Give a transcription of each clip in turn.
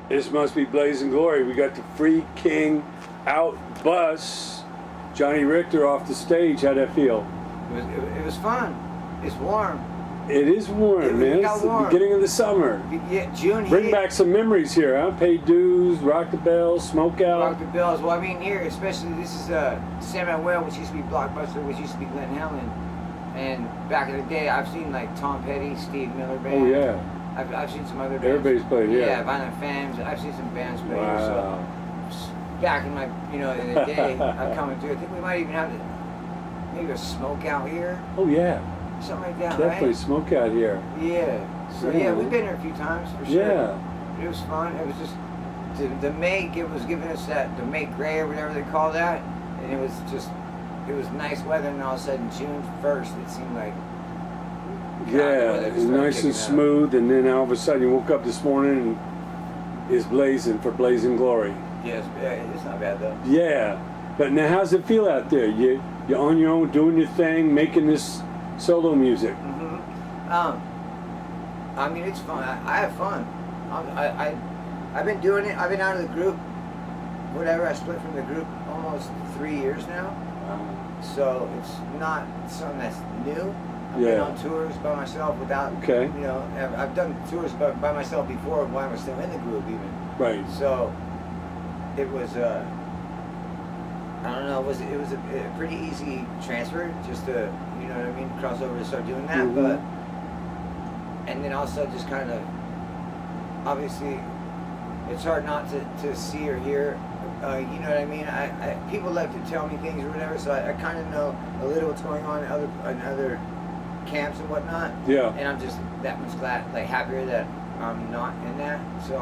This must be Blazing Glory. We got the Free King out bus. Johnny Richter off the stage. How'd that feel? It was fun. It's warm. It is warm, man. It's the beginning of the summer. Yeah, June. Bring back some memories here, huh? Pay dues, rock the bells, smoke out. Rock the bells. Well, I mean, here, especially, this is San Manuel, which used to be Blockbuster, which used to be Glen Helen. And back in the day, I've seen like Tom Petty, Steve Miller Band. Oh, yeah. I've seen some other bands. Everybody's played, yeah. Yeah, Violent Femmes. I've seen some bands play here. Wow. So back in my, in the day, I've come through. I think we might even have maybe a smoke out here. Oh, yeah. Something like that, Definitely right? smoke out here. Yeah. So yeah, we've been here a few times for sure. Yeah. It was fun. It was just the make. It was giving us the make gray or whatever they call that, and it was nice weather. And all of a sudden, June 1st, it seemed like yeah, it was nice and smooth. And then all of a sudden, you woke up this morning and it's blazing for Blazing Glory. Yes, it's not bad though. Yeah, but now how's it feel out there? You're on your own, doing your thing, making this solo music. I mean, it's fun. I have fun. I've been doing it. I've been out of the group. Whatever. I split from the group almost 3 years now. So it's not something that's new. I've been on tours by myself without. Okay. I've done tours by myself before when I was still in the group even. Right. So it was. I don't know. It was a pretty easy transfer, just to cross over to start doing that. But and then also just kind of obviously it's hard not to see or hear. You know what I mean? People like to tell me things or whatever, so I kind of know a little what's going on in other camps and whatnot. Yeah. And I'm just that much happier that I'm not in that. So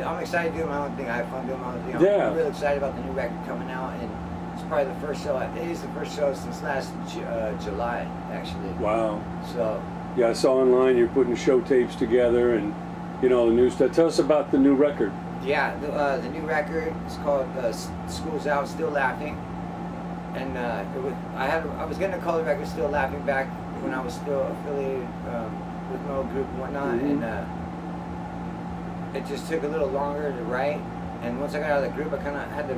I'm excited doing my own thing. I have fun doing my own thing. I'm really excited about the new record coming out, and it's probably the first show. It is the first show since last July, actually. Wow. So. Yeah, I saw online you're putting show tapes together, and the new stuff. Tell us about the new record. Yeah, the new record is called "School's Out, Still Laughing," and I was gonna call the record "Still Laughing" back when I was still affiliated with my old group and whatnot, and it just took a little longer to write. And once I got out of the group, I kind of had to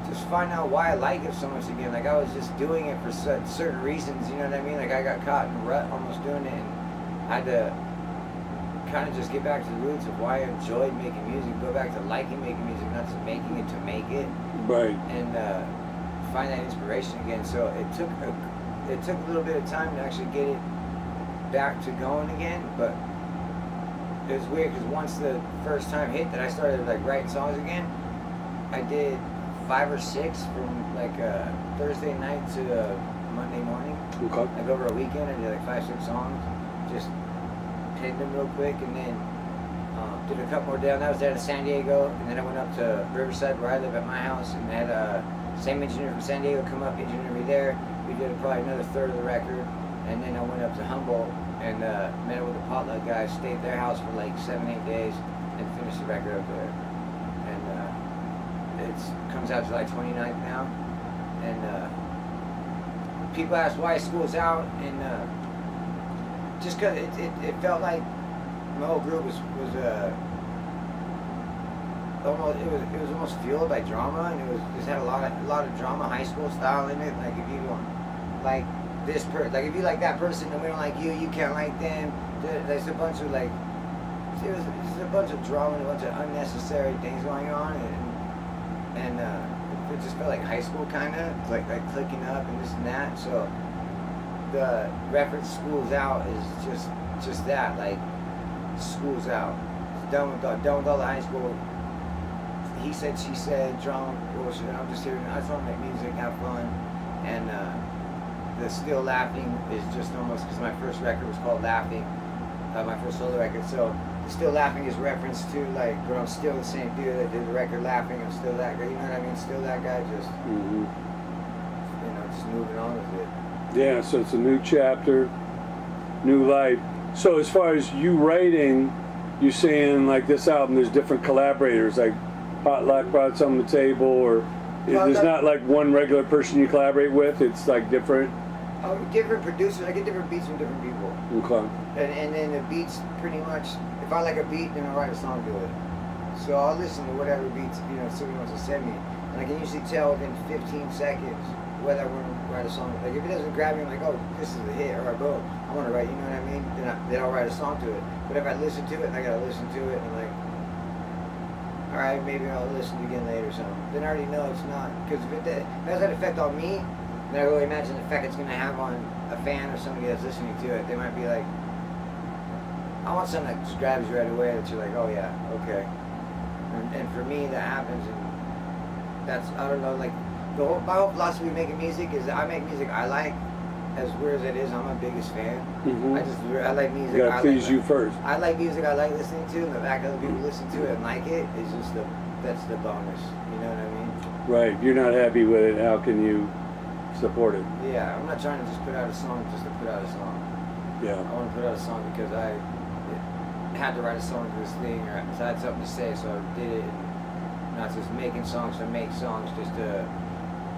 just find out why I like it so much again. Like I was just doing it for certain reasons, you know what I mean? Like I got caught in a rut almost doing it, and I had to kind of just get back to the roots of why I enjoyed making music, go back to liking making music, not just making it to make it. Right. And find that inspiration again. So it took a little bit of time to actually get it back to going again, but it was weird because once the first time hit that I started writing songs again, I did 5 or 6 from Thursday night to Monday morning. Okay. Over a weekend, I did 5, 6 songs. Just penned them real quick, and then did a couple more down. I was down to San Diego, and then I went up to Riverside where I live at my house, and had same engineer from San Diego come up, engineer me there. We did probably another third of the record, and then I went up to Humboldt and met up with the potluck guys, stayed at their house for 7, 8 days, and finished the record up there. It comes out July 29th now, and people ask why school's out, and just because it felt like my whole group was almost fueled by drama, and it just had a lot of drama, high school style in it. Like if you don't like this person, if you like that person, and we don't like you can't like them. There's a bunch of it was just a bunch of drama and a bunch of unnecessary things going on, and it just felt like high school kind of, like clicking up and this and that. So the reference "School's Out" is just that, school's out. It's done with all the high school he said, she said, drama, bullshit. I'm just here. I just want to make music, have fun, and the "Still Laughing" is just almost because my first record was called "Laughing," my first solo record. So "Still Laughing" is reference to where I'm still the same dude that did the record "Laughing." I'm still that guy. You know what I mean? Still that guy. Just just moving on with it. Yeah. So it's a new chapter, new life. So as far as you writing, you're saying this album, there's different collaborators, Potluck brought something to the table, or there's not one regular person you collaborate with. It's different. Different producers. I get different beats from different people. Okay. And then the beats pretty much, if I like a beat, then I'll write a song to it. So I'll listen to whatever beats, somebody wants to send me. And I can usually tell within 15 seconds whether I want to write a song. Like if it doesn't grab me, I'm like, oh, this is a hit, or I go, I want to write, you know what I mean? Then I'll write a song to it. But if I listen to it, and I gotta listen to it, and I'm like, all right, maybe I'll listen to it again later or something. Then I already know it's not, because if it has that effect on me, then I really imagine the effect it's gonna have on a fan or somebody that's listening to it. They might be like, I want something that just grabs you right away, that you're like, oh yeah, okay. And for me, that happens, and that's, I don't know, like, my whole philosophy of making music is I make music I like. As weird as it is, I'm my biggest fan. Mm-hmm. I like music. You gotta please you first. I like music I like listening to, and the fact that other people listen to it and like it is just that's the bonus. You know what I mean? Right. You're not happy with it. How can you support it? Yeah, I'm not trying to just put out a song just to put out a song. Yeah. I want to put out a song because I had to write a song for this thing, or I had something to say, so I did it. And not just making songs to make songs, just to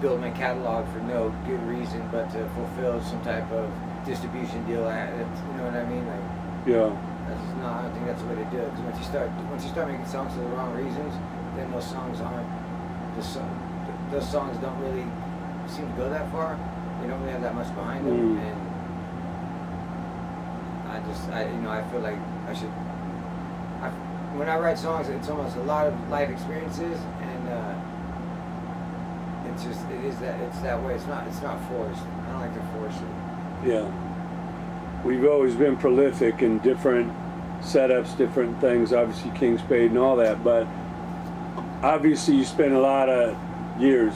build my catalog for no good reason, but to fulfill some type of distribution deal. You know what I mean? Like, yeah. That's just not. I don't think that's the way to do it. Because once you start making songs for the wrong reasons, then those songs aren't. Those songs don't really seem to go that far. They don't really have that much behind them, and I feel like I should. When I write songs, it's almost a lot of life experiences, and it's that way. It's not forced. I don't like to force it. Yeah. We've always been prolific in different setups, different things, obviously King Spade and all that, but obviously you spent a lot of years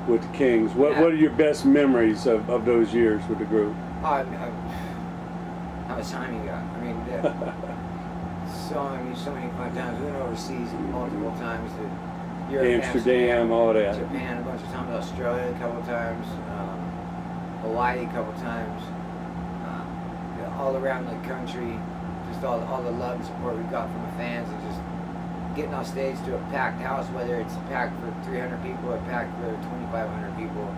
with the Kings. What are your best memories of those years with the group? How much time you got? I mean, so many fun times. We went overseas multiple times to Europe, Amsterdam, all that. Japan a bunch of times, Australia a couple times, Hawaii a couple times, all around the country. Just all the love and support we got from the fans, and just getting off stage to a packed house, whether it's packed for 300 people or packed for 2,500 people.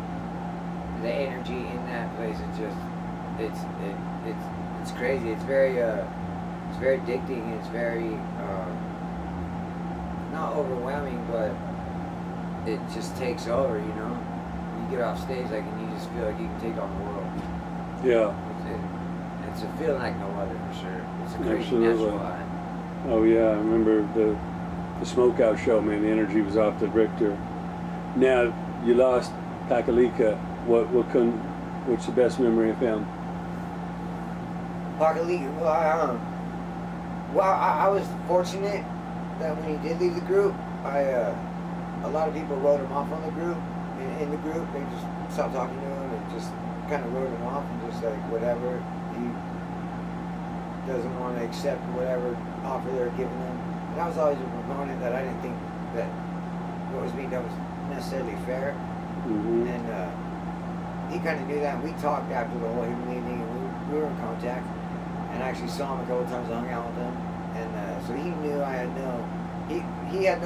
The energy in that place is just it's crazy. It's very addicting. It's very not overwhelming, but it just takes over, you know? You get off stage, like, and you just feel like you can take on the world. Yeah. It's a feeling like no other, for sure. It's a crazy natural high. Oh yeah, I remember the Smokeout show, man. The energy was off the Richter. Now, you lost Pakalika. What's the best memory of him? Pakalika, I was fortunate that when he did leave the group, a lot of people wrote him off on the group. In the group, they just stopped talking to him and just kind of wrote him off and just like whatever. He doesn't want to accept whatever offer they're giving him. And I was always a proponent that I didn't think that what was being done was necessarily fair. Mm-hmm. And he kind of knew that. We talked after the whole evening, and we were in contact. And I actually saw him a couple times, hung out with him. And so he knew I had no. He had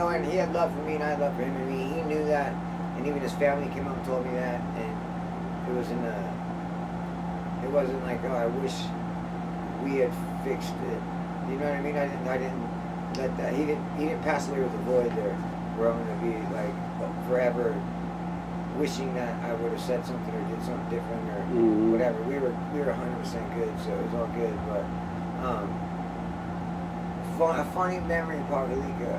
love for me, and I had love for him. And he knew that, and even his family came up and told me that. And it wasn't like, oh, I wish we had fixed it. You know what I mean? I didn't let that. He didn't pass away with a void there, where I'm gonna be like forever wishing that I would have said something or did something different or whatever. We were 100% good, so it was all good. But a funny memory of Pakalika.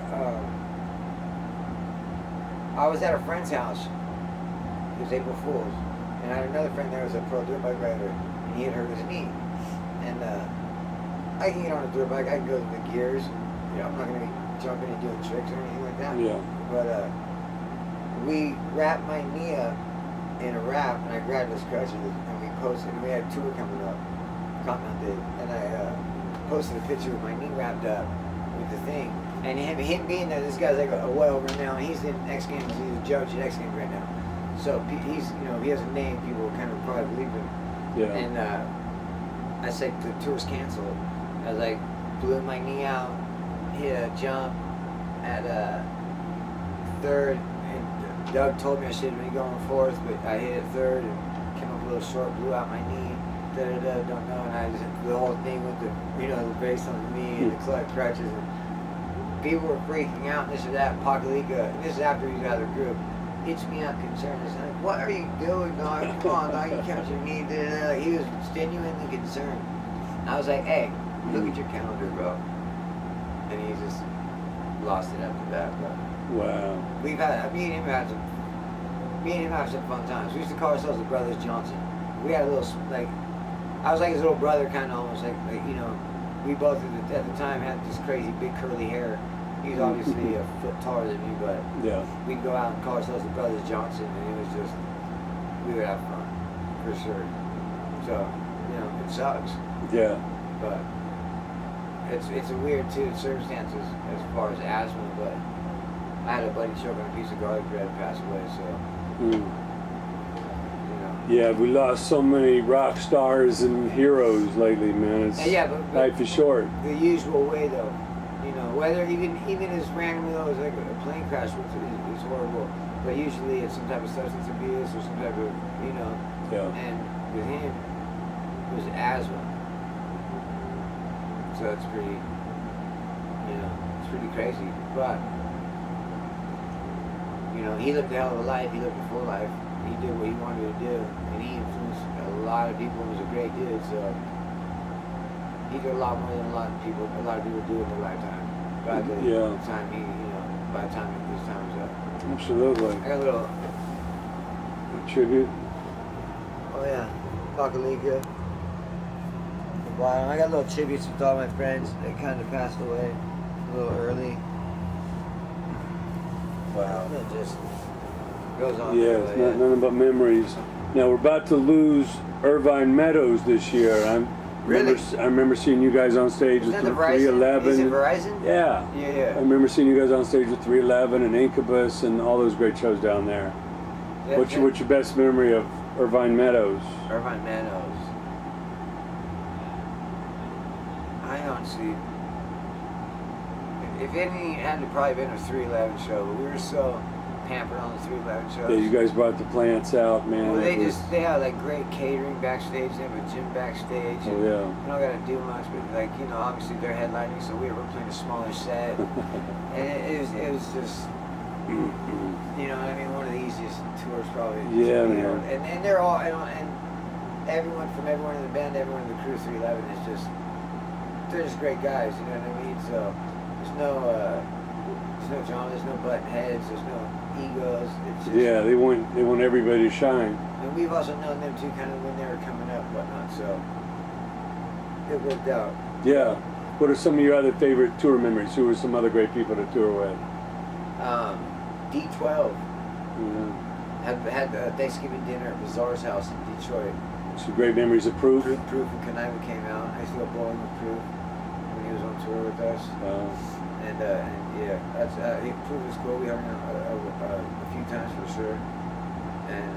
I was at a friend's house. It was April Fool's, and I had another friend there who was a pro dirt bike rider, and he had hurt his knee. And I can get on a dirt bike, I can go to the gears. You know, I'm not going to be jumping and doing tricks or anything like that. Yeah. But we wrapped my knee up in a wrap, and I grabbed his crutches, and we posted. And we had a tour coming up, Continental did, and I posted a picture with my knee wrapped up with the thing. And him being there, this guy's like a well renowned. He's in X Games. He's a judge at X Games right now. So he's, you know, he has a name. People kind of probably believe him. Yeah. And I said the tour's canceled. I was like, blew my knee out, hit a jump at third, and Doug told me I should have been going fourth, but I hit it third and came up a little short, blew out my knee. Don't know. And I just the whole thing with the the brace on the knee and the crutches. And people were freaking out and this or that. Pakalika, and this is after he got out of the group. Hits me up concerned. I said, "What are you doing, dog? Come on, dog. You catch your knee." Like, he was genuinely concerned. I was like, "Hey, look at your calendar, bro." And he just lost it after that. But Wow. we've had me and him have some fun times. We used to call ourselves the Brothers Johnson. We had a little like I was like his little brother, kind of almost like we both at the time had this crazy big curly hair. He was obviously a foot taller than me, but Yeah. we'd go out and call ourselves the Brothers Johnson, and it was just we would have fun for sure. So it sucks, Yeah. but it's a weird too circumstances as far as asthma. But I had a buddy choke on a piece of garlic bread and pass away, so Mm. Yeah, we lost so many rock stars and heroes lately, man. It's, but life is short. the usual way though. Whether even as randomly though as like a plane crash, which is horrible, but usually it's some type of substance abuse or some type of Yeah. and with him it was asthma, so it's pretty it's pretty crazy, but he lived a hell of a life. He lived a full life. He did what he wanted to do, and he influenced a lot of people and was a great dude. So he did a lot more than a lot of people do in their lifetime. By the time by the time his time was up. Absolutely. I got a little tribute. Oh yeah, Pakalika. The bottom. I got little tributes with all my friends that kind of passed away a little early. Wow. It just goes on. Yeah, it's nothing but memories. Now we're about to lose Irvine Meadows this year. I remember seeing you guys on stage with 311. Is it Verizon? Yeah. Yeah. I remember seeing you guys on stage with 311 and Incubus and all those great shows down there. Yeah, What's your best memory of Irvine Meadows? Irvine Meadows. I don't see. If any, it had to probably been a 311 show, but we were so pampered on the 311 shows. Yeah, you guys brought the plants out, man. Well, they have like great catering backstage. They have a gym backstage. Oh yeah. You don't gotta do much, but obviously they're headlining, so we were playing a smaller set, and it was just, what I mean, one of the easiest tours probably. Yeah, man. And they're all and everyone in the band, everyone in the crew 311 is just they're just great guys. You know what I mean? So there's no drama, there's no button heads, there's no egos. It's just, yeah, they want everybody to shine. And we've also known them too, kind of when they were coming up, and whatnot. So it worked out. Yeah. What are some of your other favorite tour memories? Who were some other great people to tour with? D12. Yeah. Had a Thanksgiving dinner at Bizarre's house in Detroit. Some great memories of Proof. Proof and Kaniva came out. I used to go bowling with Proof when he was on tour with us. And yeah, that's Proof was cool. We hung out a few times for sure. And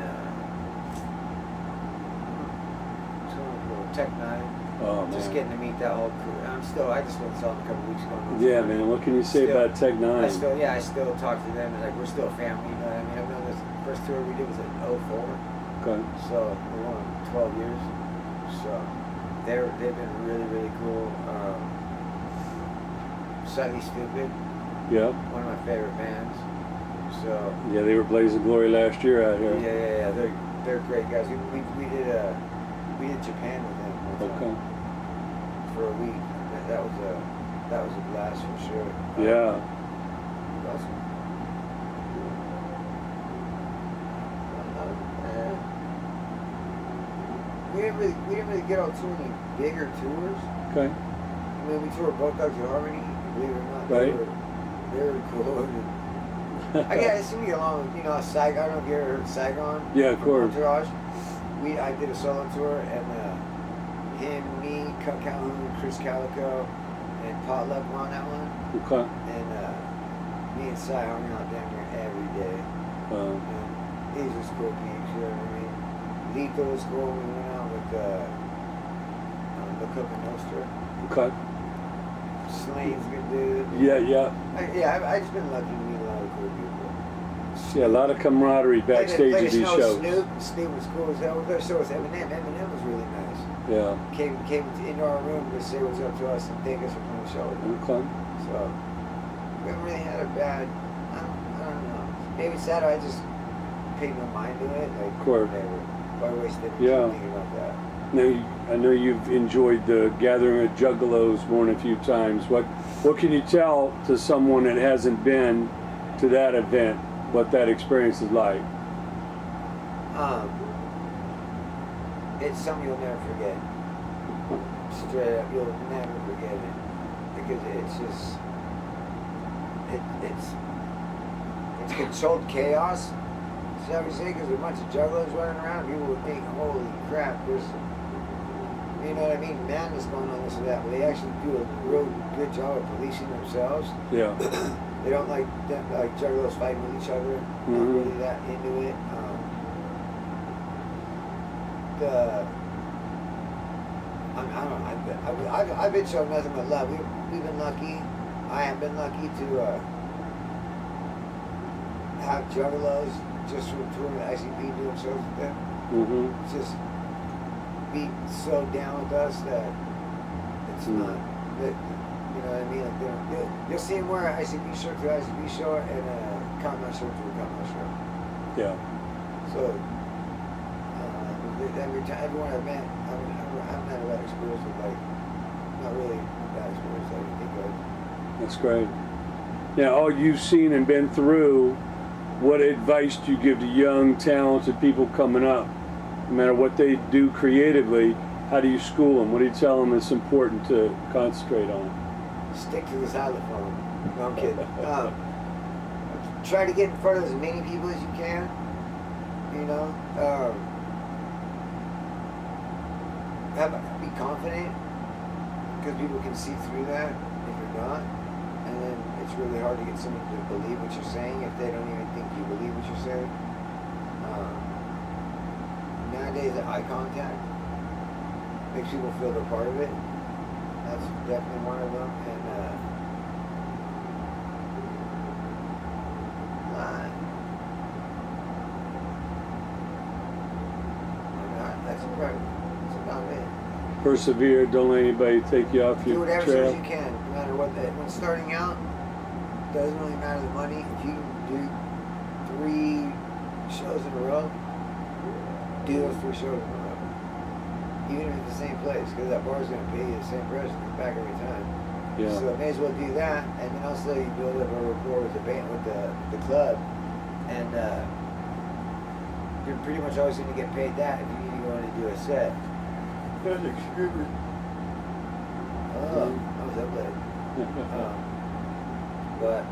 Tech 9. Oh, just man. getting to meet that whole crew. I just went and saw them a couple weeks ago. Yeah, man. What can you say about Tech 9? I still talk to them. And we're still family. You know what I mean? I've known this first tour we did was in 04. Okay. So we're going 12 years. So they've been really, really cool. Slightly Stupid. Yep. One of my favorite bands. So yeah, they were blazing glory last year out here. Yeah. They're great guys. We did Japan with them. Okay. For a week. That was a blast for sure. Yeah. Awesome. We didn't really get on too many bigger tours. Okay. I mean, we toured Both Dogs of Harmony. Believe it or not, Right. they were cool. I guess we get along with Saigon. I don't know if you ever heard Saigon. Yeah, of course. Entourage. I did a solo tour, and him, me, Cut Calhoun, Chris Calico, and Potluck were on that one. Okay. And me and Sai hung out down there every day. And he's just cool peeps, you know what I mean? Lethal was cool. We went out with the Cook and Nostra. Okay. Slane's a good dude. Yeah. I just been lucky to meet a lot of cool people. Yeah, a lot of camaraderie backstage at these shows. Snoop was cool as hell. Their show was Eminem. Eminem was really nice. Yeah. Came into our room to say what's up to us and thank us for doing the show. Okay. So we haven't really had a bad. I don't know. Maybe it's sad. I just paid no mind to it. Like, of course. Why waste it thinking about that? Now, I know you've enjoyed the gathering of Juggalos more than a few times. What can you tell to someone that hasn't been to that event what that experience is like? It's something you'll never forget. Straight up, you'll never forget it because it's just it's controlled chaos. Shall we say? Because there's a bunch of juggalos running around, people would think, "Holy crap!" There's, you know what I mean, madness going on, this or that. But they actually do a real good job of policing themselves. Yeah. They don't like juggalos fighting with each other. Not really that into it. I've been shown nothing but love. We've been lucky. I have been lucky to have juggalos just from touring with ICP, doing shows with them. Just be so down with us that it's not that, you know what I mean? Like you'll see them wear an ICP shirt to an ICP show and a Cottonmouth shirt to a Cottonmouth show. Yeah. So everyone I've met, I've had a bad experience with, like, not really a bad experience that I can think of. That's great. Now, all you've seen and been through, what advice do you give to young, talented people coming up? No matter what they do creatively, how do you school them? What do you tell them it's important to concentrate on? Stick to the xylophone. No, I'm kidding. Try to get in front of as many people as you can. You know, be confident because people can see through that if you're not, and then it's really hard to get someone to believe what you're saying if they don't even think you believe what you're saying. Nowadays, eye contact makes people feel they're part of it. That's definitely one of them, and that's about it. Persevere. Don't let anybody take you off your trail. Do whatever you can, no matter what. When starting out, doesn't really matter the money. If you do 3 shows in a row, do those 3 shows in a row. Even if it's the same place, because that bar is going to pay you the same price and come back every time. Yeah. So may as well do that, and then also you build up a rapport with the band, with the club, and you're pretty much always going to get paid that if you need to go in and do a set. That's extremely. Oh, I was up late. But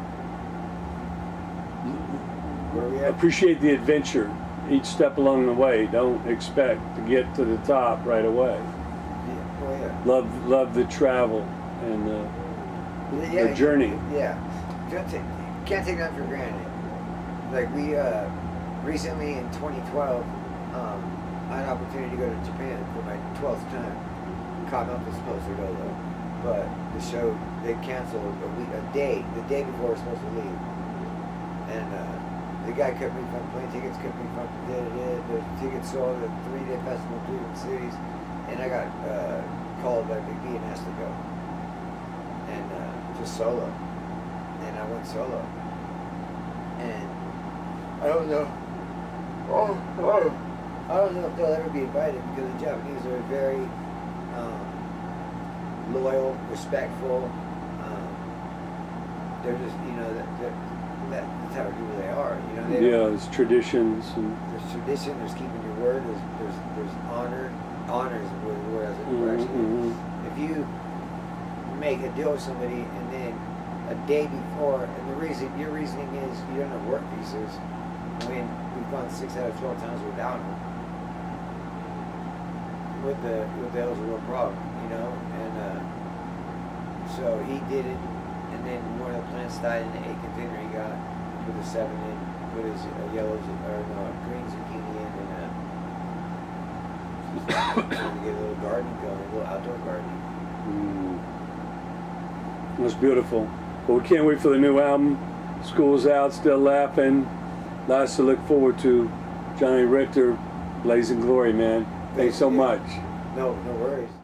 where we at? Appreciate the adventure each step along the way. Don't expect to get to the top right away. Yeah. Oh, yeah. Love the travel and the journey. Yeah. Can't take that for granted. Like we recently in 2012, I had an opportunity to go to Japan for my 12th time. Cottonmouth was supposed to go though, but the show, they canceled the day before we were supposed to leave. And the guy kept me from plane tickets, kept me from the tickets sold at a 3-day festival in 3 different cities, and I got called by Big B and asked to go. And just solo. And I went solo. And I don't know. I don't know if they'll ever be invited because the Japanese are very loyal, respectful. They're just, you know, that's how people they are. You know, there's traditions and there's tradition. There's keeping your word. There's honor. Honor is the word I was looking for actually. If you make a deal with somebody and then a day before, and your reasoning is you don't have work visas when we've gone 6 out of 12 times without them. What the hell is a real problem, you know? And so he did it, and then one of the plants died in the 8 container he got. He put a 7 in, put his green zucchini in, and trying to get a little garden going, a little outdoor gardening. That's beautiful. Well, we can't wait for the new album. School's out, still laughing. lots to look forward to. Johnny Richter, blazing glory, man. Thanks so much. No worries.